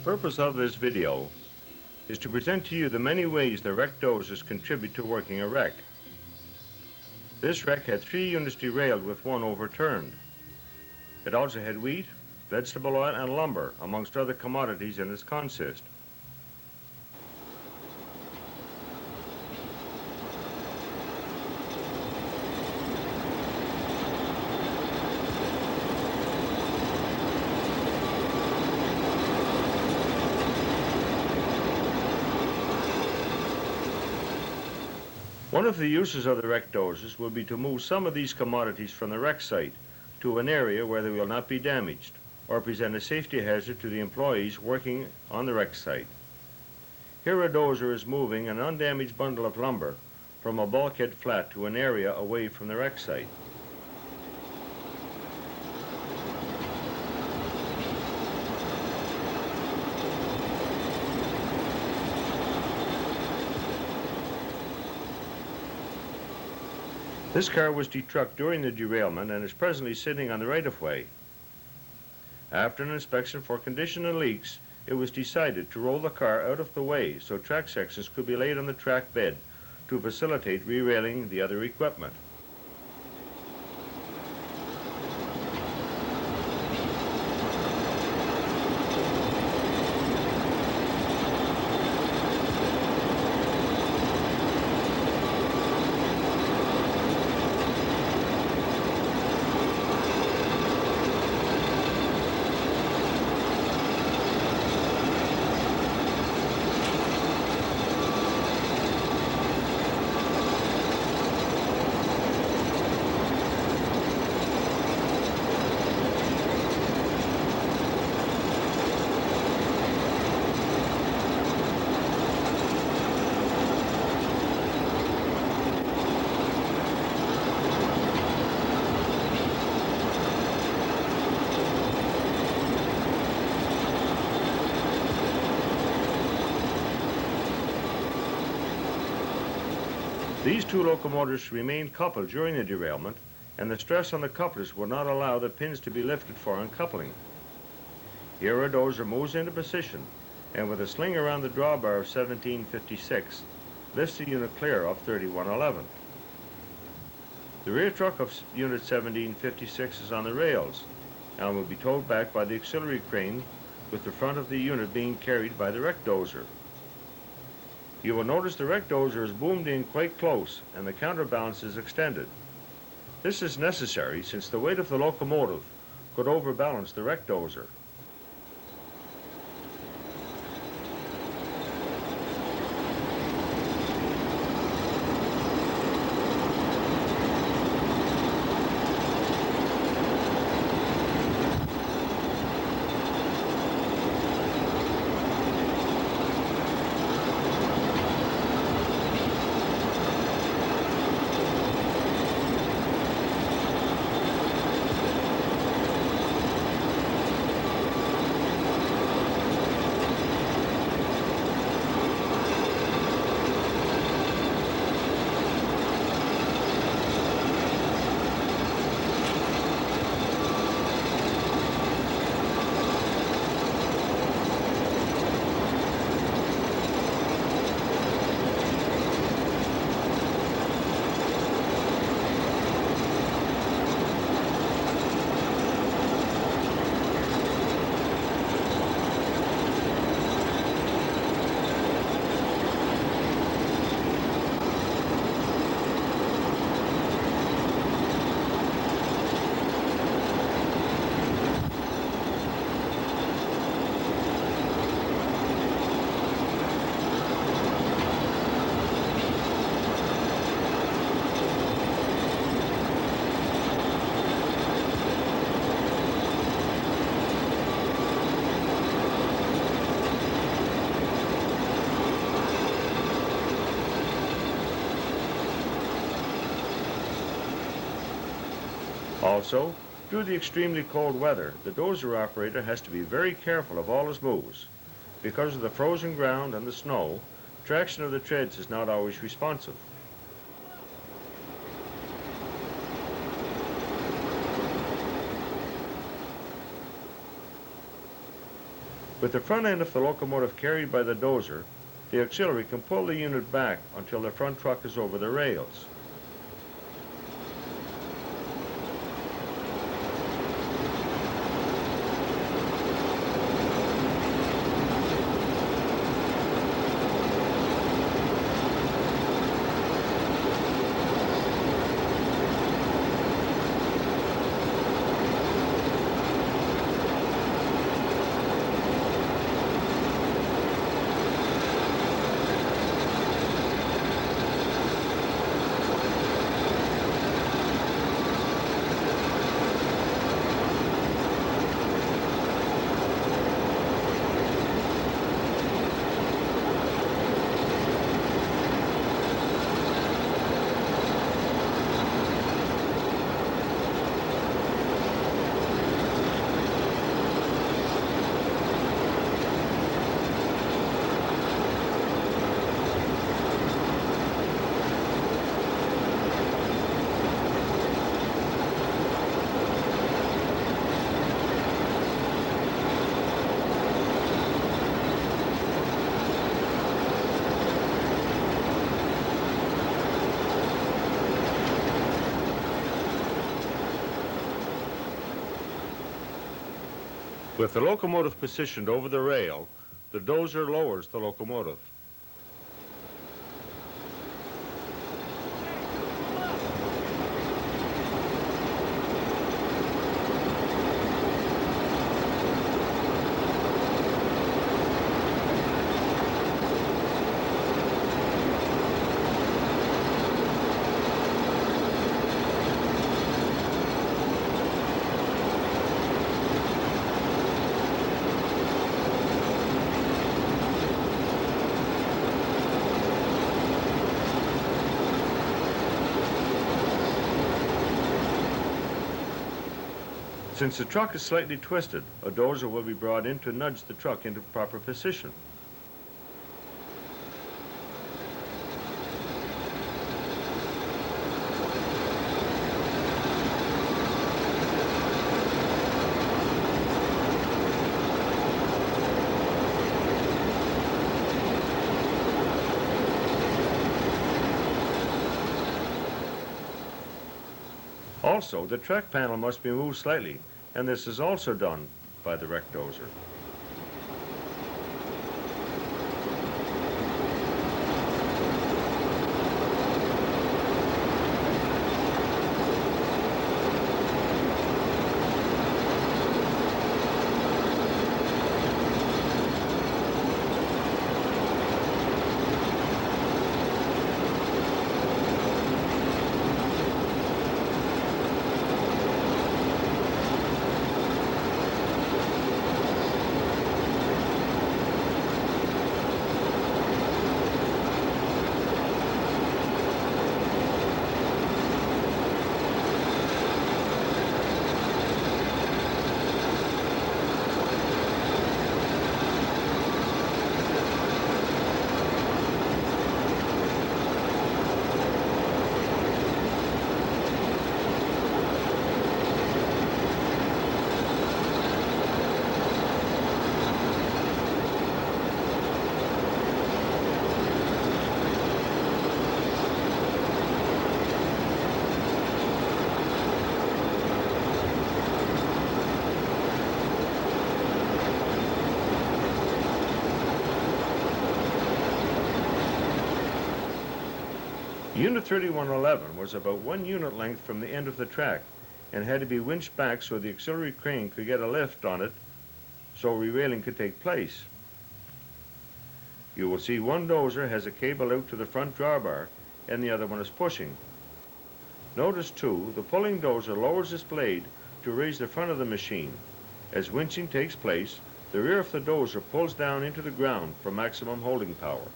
purpose of this video is to present to you the many ways the wreck dozers contribute to working a wreck. This wreck had 3 units derailed with 1 overturned. It also had wheat, vegetable oil and lumber, amongst other commodities in its consist. One of the uses of the wreck dozers will be to move some of these commodities from the wreck site to an area where they will not be damaged or present a safety hazard to the employees working on the wreck site. Here a dozer is moving an undamaged bundle of lumber from a bulkhead flat to an area away from the wreck site. This car was detrucked during the derailment and is presently sitting on the right-of-way. After an inspection for condition and leaks, it was decided to roll the car out of the way so track sections could be laid on the track bed to facilitate re-railing the other equipment. These 2 locomotives remained coupled during the derailment, and the stress on the couplers would not allow the pins to be lifted for uncoupling. Here a dozer moves into position, and with a sling around the drawbar of 1756, lifts the unit clear of 3111. The rear truck of unit 1756 is on the rails, and will be towed back by the auxiliary crane, with the front of the unit being carried by the wreck dozer. You will notice the wreck dozer is boomed in quite close and the counterbalance is extended. This is necessary since the weight of the locomotive could overbalance the wreck dozer. Also, due to the extremely cold weather, the dozer operator has to be very careful of all his moves. Because of the frozen ground and the snow, traction of the treads is not always responsive. With the front end of the locomotive carried by the dozer, the auxiliary can pull the unit back until the front truck is over the rails. With the locomotive positioned over the rail, the dozer lowers the locomotive. Since the truck is slightly twisted, a dozer will be brought in to nudge the truck into proper position. Also, the track panel must be moved slightly, and this is also done by the wreck dozer. Unit 3111 was about 1 unit length from the end of the track and had to be winched back so the auxiliary crane could get a lift on it so rerailing could take place. You will see one dozer has a cable out to the front drawbar and the other one is pushing. Notice too, the pulling dozer lowers its blade to raise the front of the machine. As winching takes place, the rear of the dozer pulls down into the ground for maximum holding power.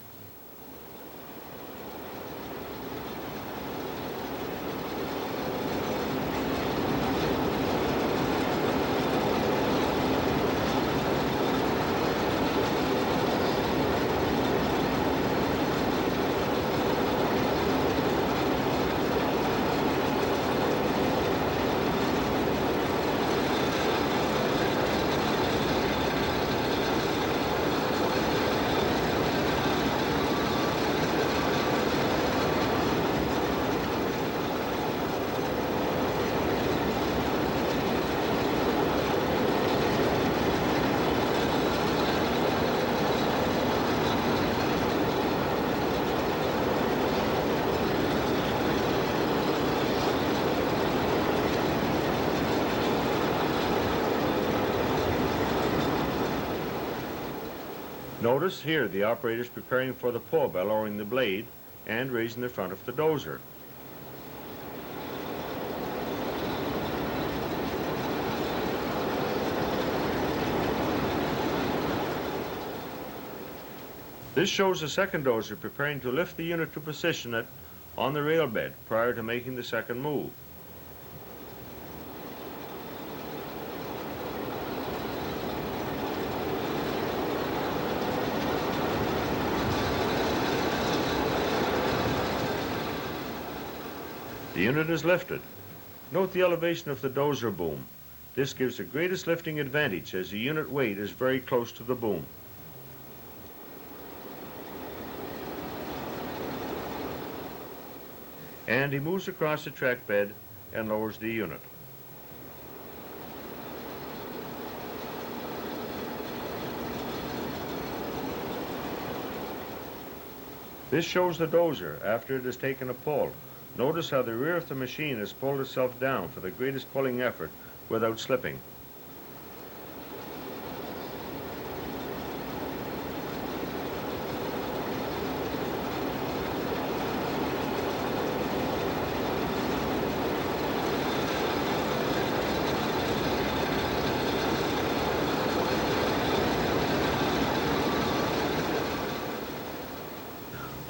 Notice here the operator is preparing for the pull by lowering the blade and raising the front of the dozer. This shows the second dozer preparing to lift the unit to position it on the rail bed prior to making the second move. The unit is lifted. Note the elevation of the dozer boom. This gives the greatest lifting advantage as the unit weight is very close to the boom. And he moves across the track bed and lowers the unit. This shows the dozer after it has taken a pull. Notice how the rear of the machine has pulled itself down for the greatest pulling effort without slipping.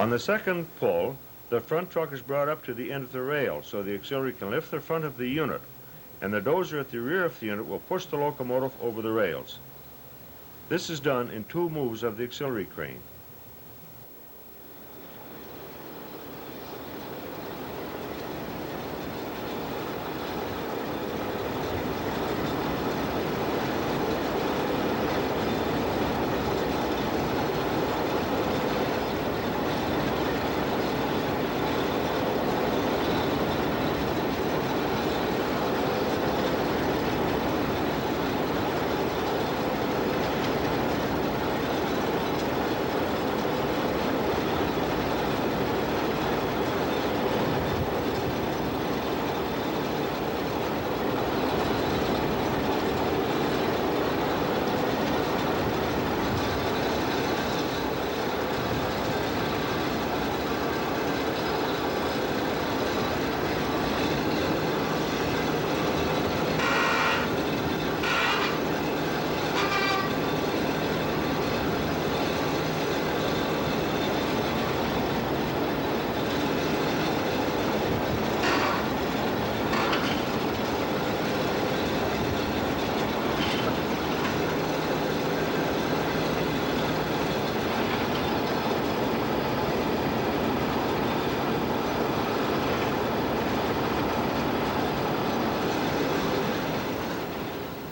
On the second pull, the front truck is brought up to the end of the rail so the auxiliary can lift the front of the unit, and the dozer at the rear of the unit will push the locomotive over the rails. This is done in 2 moves of the auxiliary crane.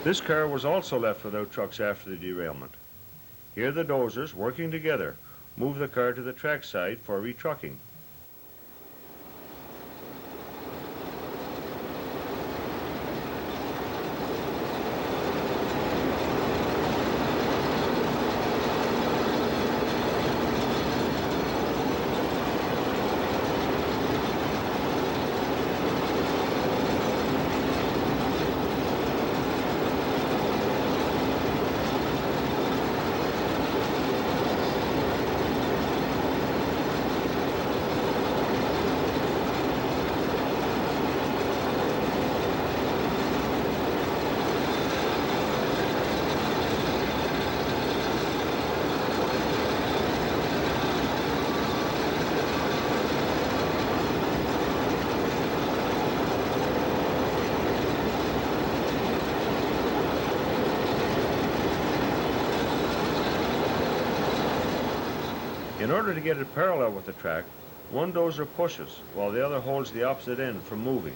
This car was also left without trucks after the derailment. Here the dozers, working together, move the car to the track side for retrucking. In order to get it parallel with the track, one dozer pushes while the other holds the opposite end from moving.